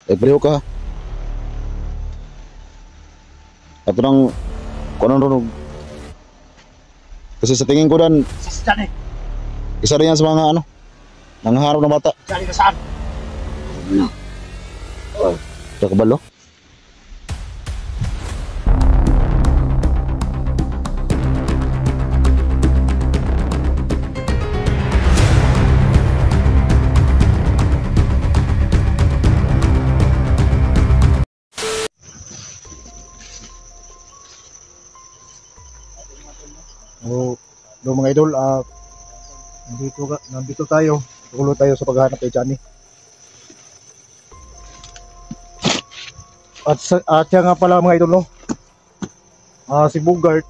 Pareho ka. Ato nang kuno ron. Kasi sa tingin ko dan Si Johnny. isa rin yan sa mga ano, nanghaharap na bata. Johnny nasaan? Kabalo. So mga idol, nandito tayo. Tuloy tayo sa paghahanap kay Johnny. At siya nga pala mga idol, no? Si Bogart,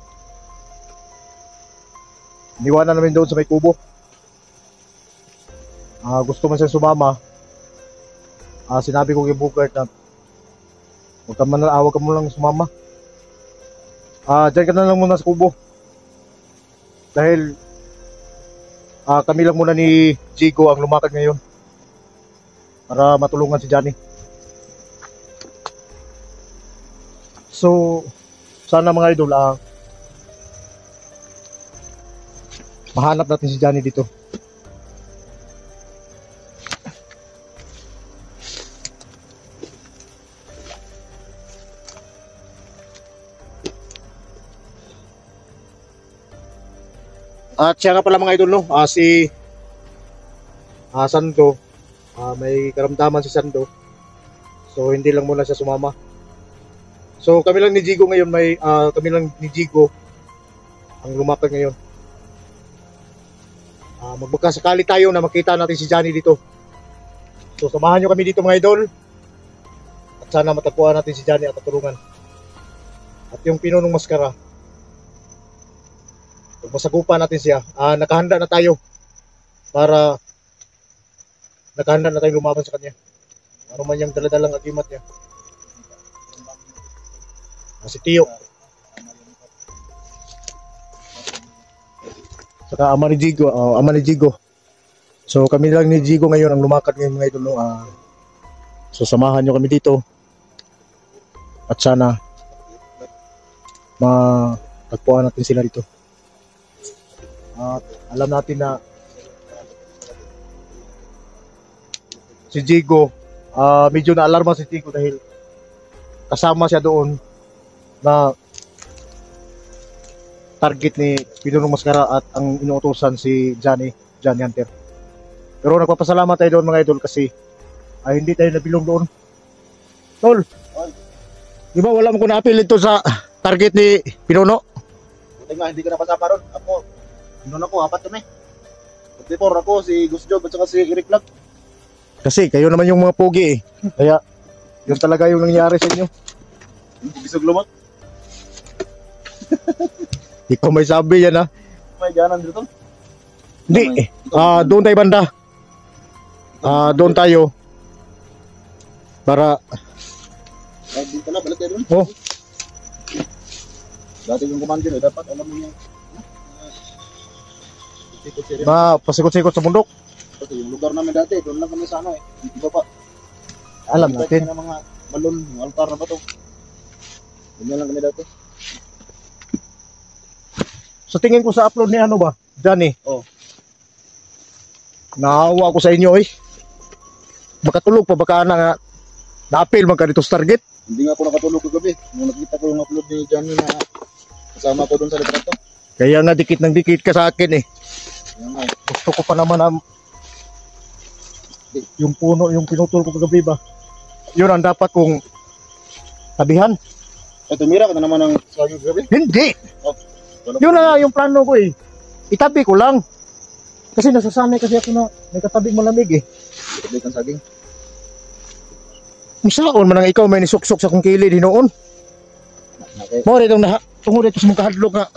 niwanan namin doon sa may kubo. Gusto man siya sumama. Sinabi ko kay Bogart na huwag ka mo lang sumama. Diyan ka na lang muna sa kubo. Dahil kami lang muna ni Jigo ang lumakad ngayon para matulungan si Johnny. So sana mga idol, mahanap natin si Johnny dito. At siya nga pala mga idol, no? Si Sando, may karamdaman si Sando. So hindi lang muna siya sumama. So kami lang ni Jigo ngayon, kami lang ni Jigo ang lumakad ngayon. Magbagkasakali tayo na makita natin si Johnny dito. So samahan nyo kami dito mga idol. At sana matagpuan natin si Johnny at tutulungan. At yung pinunong maskara, masagupan natin siya. Nakahanda na tayo lumaban sa kanya. Ano man yung daladalang agimat niya. Si Tio. Saka ama ni Jigo. So kami lang ni Jigo ngayon ang lumakad ngayon mga idol. So samahan nyo kami dito. At sana matagpuan natin sila dito. At alam natin na si Jigo, medyo na-alarma si Jigo dahil kasama siya doon na target ni Pinunong Maskara at ang inuutosan si Johnny Hunter. Pero nagpapasalamat tayo doon mga idol kasi hindi tayo nabilong doon. Tol, di ba wala mo ko na-appeal ito sa target ni Pinuno? Buti nga, hindi ka napasapa ron. Noon ako, 4 kami. Before ako, si Gus Job at saka si Eric Vlog. Kasi kayo naman yung mga pogi eh. Kaya, yun talaga yung nangyari sa inyo. Yung bisog lumot. Ikaw may sabi yan ha. May ganan dito. Hindi, doon tayo banda. Doon tayo. Para... Ay, din pala, balik tayo doon. Oh. Dati yung commander eh, dapat alam mo yung... pasikot-sikot sa bundok. Kasi yung lugar namin dati, doon lang kami sa ano eh. Dito pa. Alam natin. Ng mga balon, yung altar na ba ito. Doon lang kami dati. Sa tingin ko sa upload ni ano ba? Johnny. Oh. Naawa ko sa inyo eh. Makatulog pa baka na-appeal man ka dito sa target. Hindi nga ako nakatulog kagabi. Nung nakita ko yung upload ni Johnny na kasama ko doon sa litrato. Kaya nga dikit ng dikit ka sa akin eh. Gusto ko pa naman yung puno, yung pinutol ko kagabi ba. Yun ang dapat kong tabihan. Tumira ka na naman ng saging kagabi? Hindi! Yun na yung plano ko eh. Itabi ko lang. Kasi nasasanay kasi ako na may katabing malamig eh. Itabi kang saging? Misaon man ang ikaw may nisuksok sa kong kilid hinoon. Mo rin itong tungod ito sa mong kahadlok nga.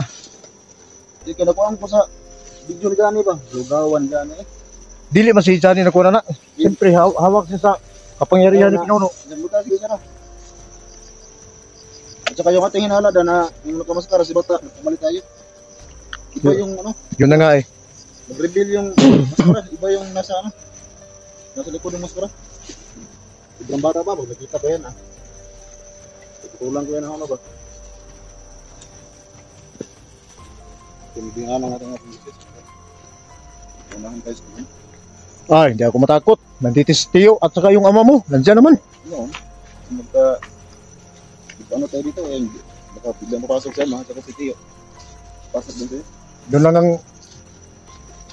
Hindi ka nakuhaan ko sa video ni Johnny ba? Lugawan Johnny eh. Dili man si Johnny nakuha na. Siyempre hawak siya sa kapangyarihan ni Pinuno. Nagbuta sige siya na. At saka yung ating hinala na yung nakamaskara si Bata, kumali tayo. Iba yung ano? Yun na nga eh. Nag-reveal yung maskara, iba yung nasa ano? Nasa likod ng maskara. Sobrang bata pa, pag nakita ko yan tutulang ko yan ano ba? Tinibingan ng ating business. Unahan tayo sa kanya. Ay, hindi ako matakot. Nandito si Tio at saka yung ama mo. Nandiyan naman. Noon, ano tayo dito baka biglang papasok siya, mga saka si Tio. Pasok din sa'yo. Doon lang ang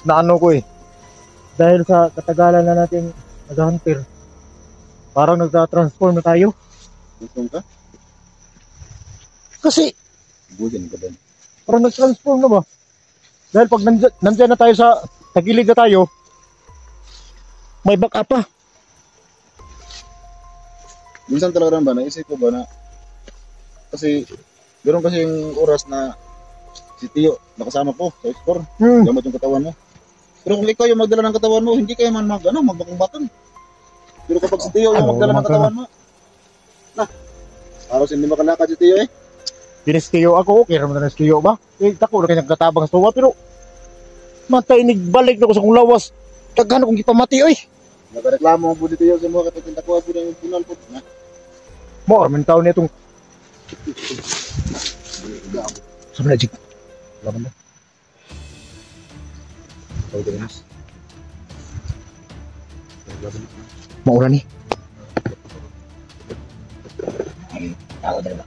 naano ko eh. Dahil sa katagalan na nating nag-hunter, parang nagta-transform na tayo. Gusto ka? Kasi Buyan ka din. parang nag-transform na ba? Dahil pag nandyan na tayo sa tagilid na tayo, may back up pa. Minsan talaga rin ba, naisip ko ba na kasi ganoon kasi yung oras na si Tio nakasama ko sa explore, gamit yung katawan mo. Pero kung ikaw yung magdala ng katawan mo, hindi kayo man magbakong-batong. Pero kapag si Tio yung magdala ng katawan mo, halos hindi makalakad si Tio eh. Dinistiyo ako, okay naman na nistiyo ba? Eh, tako na kanyang katabang sa tuwa, pero matay balik na ko sa kong lawas. Tagano kong ipamati, oy. Nagareklamo po dito Tio sa mga kapatid ko po ng punal po. Mo, raman taon na itong... Sabi na, Jig. Laban na. Tawag din mas. Maura ni. Tawag din ba?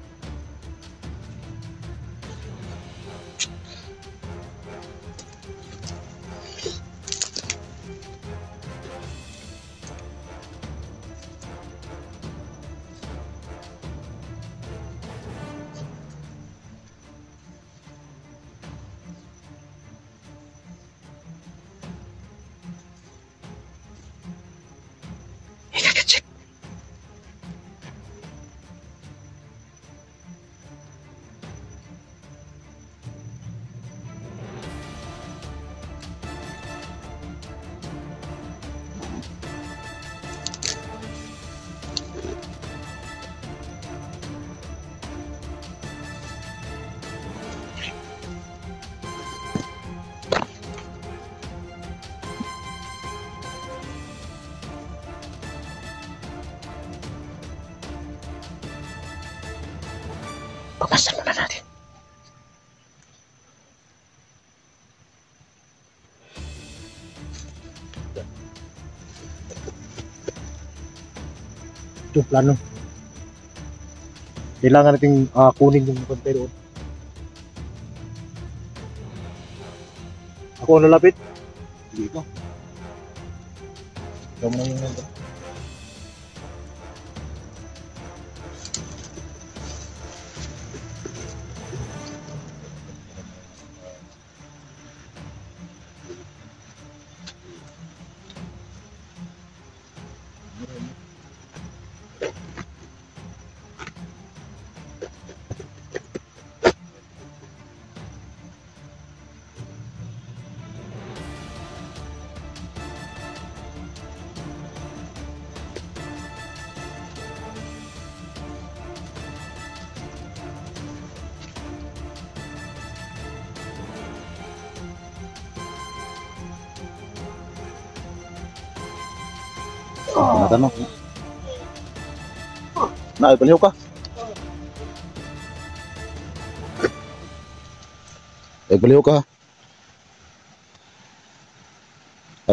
Pagkasan muna natin. Ito, plano. Kailangan nating kunin yung konti doon. Ako ang lalapit. Hindi ko. Ikaw mo na yung nandun. Natanong. Baliw ka. Baliw ka.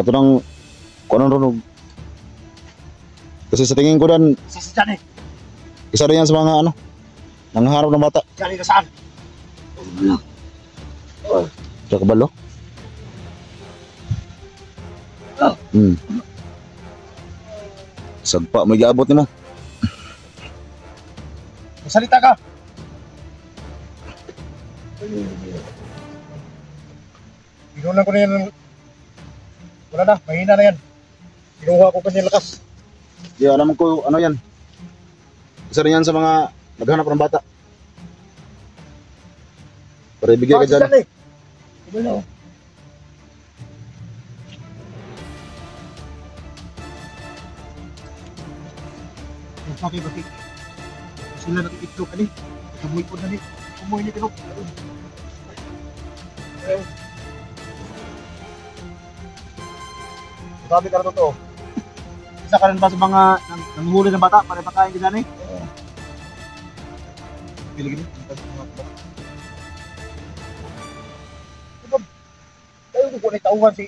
Ito nang kung ano kasi sa tingin ko dan Saan eh? isa rin yan sa mga nangaharap ng bata. Galing ka saan? Sa kabalo. Sagpa, may giabot ni mo. Salita ka! Pinunan ko na yan. Wala na, mahina na yan. Pinuha ko kanya lakas. Di alam ko ano yan. Isa rin yan sa mga naghanap ng bata. Para ibigay ka dyan. Saan eh? Wala. Bakit? Sila nag-itlog ka ni. Kamuy ko na ni. Kamuy ni Pinok. Sabi ka na totoo. isa ka rin ba sa mga nanghuli ng bata para pakain ka dyan eh? Oo. Piligin tayo ko na tauhan si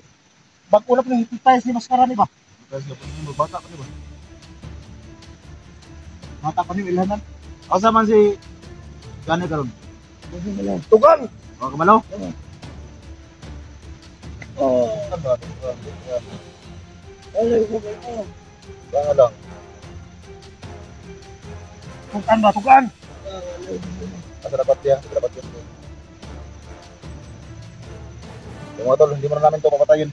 bago na pinagtitay si maskara ni ba? Bata pa ni ba? Bata pa ni ilanan. Asa man si Gani karon? Tugan! O kamalo? Oh. Banga lang. Tugan ba? Tugan! Asa dapat dia? Dapat dia. Yung mga tol, hindi mo na namin ito papatayin.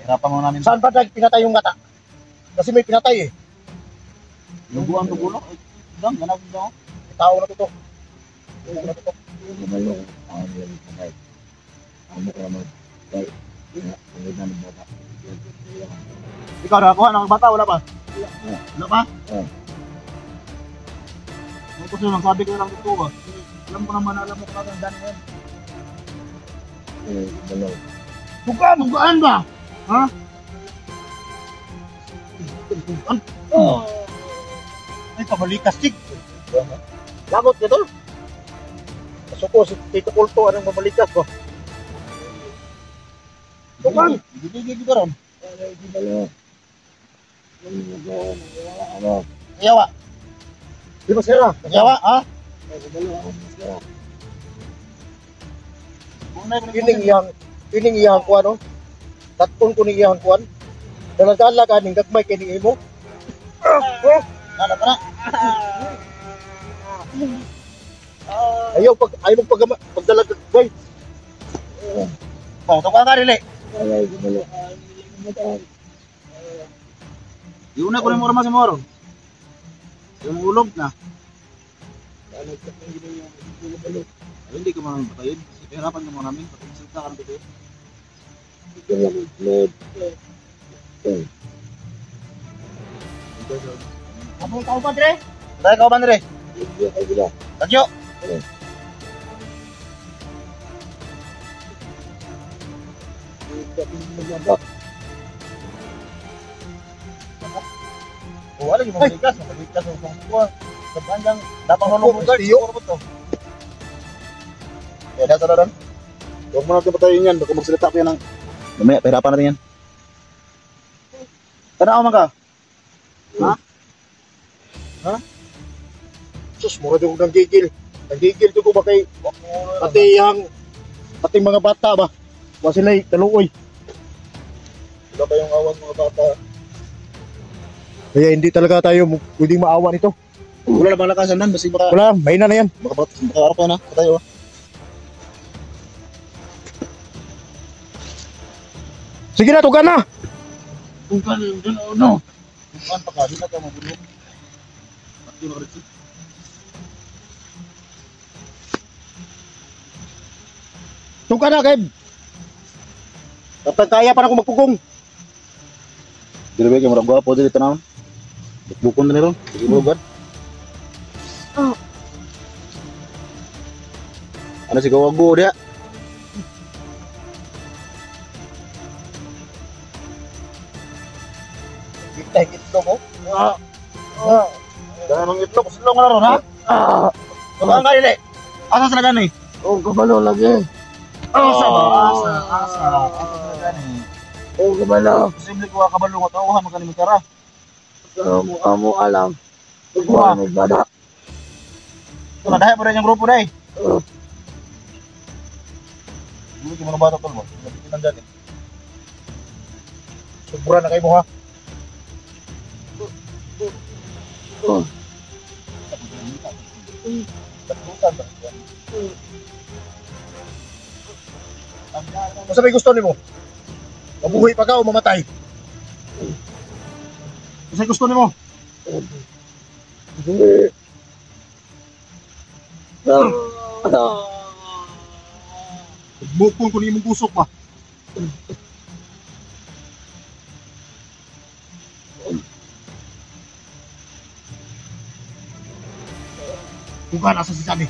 Hirapan mo namin. Saan ba tayo pinatay yung bata? Kasi may pinatay eh. Luguan, luguan. Dang, ganap daw. Tao na to. Ikaw nakakuha ng bata, wala pa? Wala pa? Ito siya lang, sabi ko lang ito ba? Alam ko naman, alam mo ka ng dami yan. Tugaan ba? Ha? Tugaan? Ay, pabalikas, Chik. Lagot nito. Kasuko, si Tito Kulto, anong mamalikas ba? Tugaan! Gigi ka ron. Yawa. Di ba sira? Yawa, ha? Kining iyang kuan, no? Taton ko ning iyang kuan. Daladala ka ning gagmay kay ning imo. Nana, tara. Ayaw pagdala gagmay. Oh, tuwa ka dili. Yung una ko rin mo rama sa moro. Yung ulog na. Ay, hindi ka mga patayin. Hirapan ka mo namin. Pagkasalita ka ng dito. Kapag ikaw ba, Dre? Dre, ikaw ba, Dre? Tadyo! Oh, ano yung malikas? Malikas ang pangkuha. Sa bandang, dapat nalong guard. Siguro ba ito? Kaya nasa na ron. Huwag mo natin patayin yan. Baka magsalita ko yan ng... Mamaya, pahirapan natin yan. Tanaw man ka? Ha? Ha? Sus, mura din ko ng gigil. Nagigil ko ba kay pati mga bata ba? Wa sila taluoy. Wala pa yung awan mga bata. Kaya hindi talaga tayo pwedeng maawa nito. Wala na bang lakasan nan? Basi baka... Wala, mahina na yan. Baka harap na. Patayo. Sige na, tugan na! Tugan dun no. Tugan pa ka. Di na ka mabulong. Pati na rin. Tugan na, Kev! Kapag kaya pa na ako magpugong. Dili ba kayo marang gwapo dili tanawon? Bukbukon na nila. Sige mo gad. Ano si kawago dia? Higit itlog mo? Dahil mang itlog, silong na ron ha? Tugan ka, dili! Asa sila gani? Oh, kabalo lagi. Asa ba? Asa sila gani? Oh, kabalo. Posible ko kabalo nga tawhan magkani tara. Amo alam. Tugan mo bada. Ito na dahil pa rin yung grupo dahil. Hindi ko mga bata tol mo. Napitan dyan eh. Sobra na kayo mo ha. Tagutan ba? Masa may gusto nimo? Mabuhay pa ka o mamatay? Masa gusto nimo? Bukong ko nimong kusok pa. Kung ka nasa si Sani.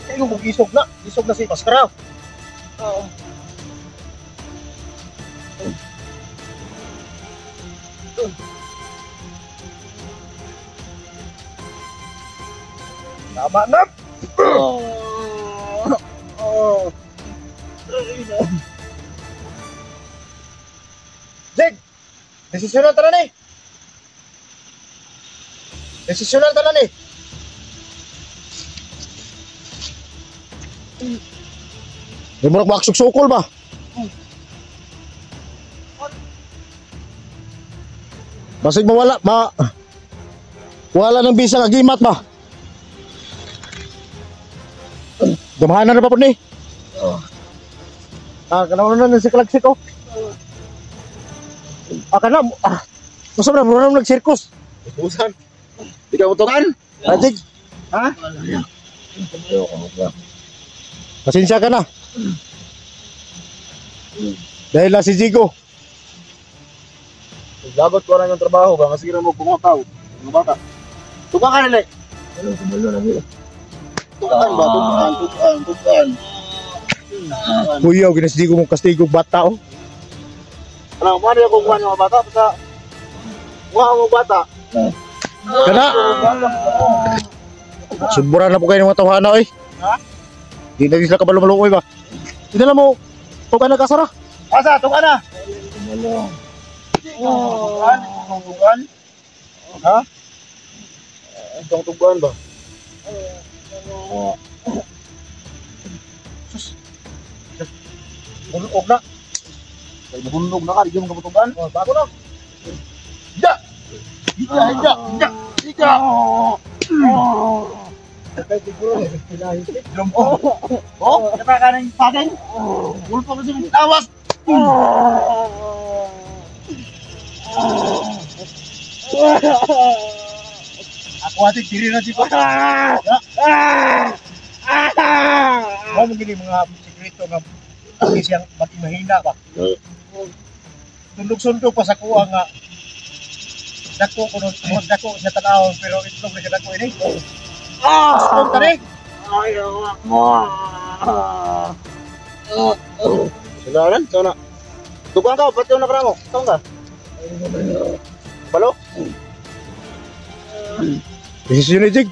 Kayo mo gisog na si Paskara. Tama na! Jig! Desisyonan tanan ni! Desisyonan tanan ni! Di mo nagmaksuk-sukol ba? Basig mawala, wala ng bisa nga gimat ba? Gamahanan na pa po ni. Kanauna na si Kalagsik oh. Kana, masam na, muna na nag-circus. Ubusan. Di ka utukan? Jig! Ha? Pasensya ka na. Dahil na si Jigo. Lagot ko na yung trabaho ba? Masira mo kumakaw. Mga bata. Tukan ka nila. Tukan ba? Tukan. Kuya, ginas Jigo mong kastigo bata oh. Ano, mali ako kuha ng mga bata. Basta, kuha mo bata. Kana! Sumburan na po kayo ng mga tawhana eh. Ha? Di na sila kabalo-maluoy ba? Hindi na mo, ito ka nagkasara. Asa, tukan na. Tukan? Ha? Itong tukan ba? Bulog na. Kaya nahulog na ka, di mo kaputukan. Bago na. Hida! Hida! Oh, kata ka ng pagay. Gulpo kasi mong tawas. Ako ating tiri na si pa. Mo mo gini mga sekreto nga ang siyang maging mahina ba. Tundog-sundog pa sa kuha nga dako kuno dako sa tanaw pero itlog na siya dako ini. Stop tani. Silaran, sana. Tukan ka, pati yung nakaramo. Taon ka? Balo? Desisyon ni Jig.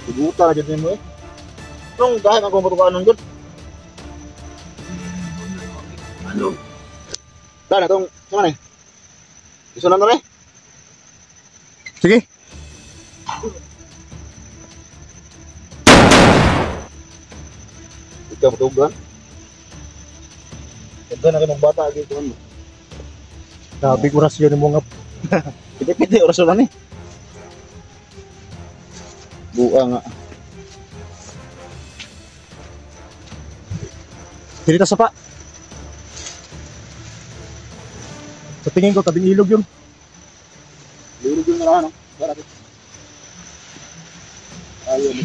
Siguta na dyan mo eh. Anong dahil ang kumatukaan ng good? Ano? Dahil na itong, saan eh? Gusto na na eh? Sige. Ikaw matugan. Ikaw na kanong bata agad ito ano. Sabi ko rasyon ni mo nga Piti-piti, oraso lang eh. Buka nga. Pilita sa pa. Sa tingin ko tabing ilog yun. Lulog yung narahan, no? Barat. Ayun.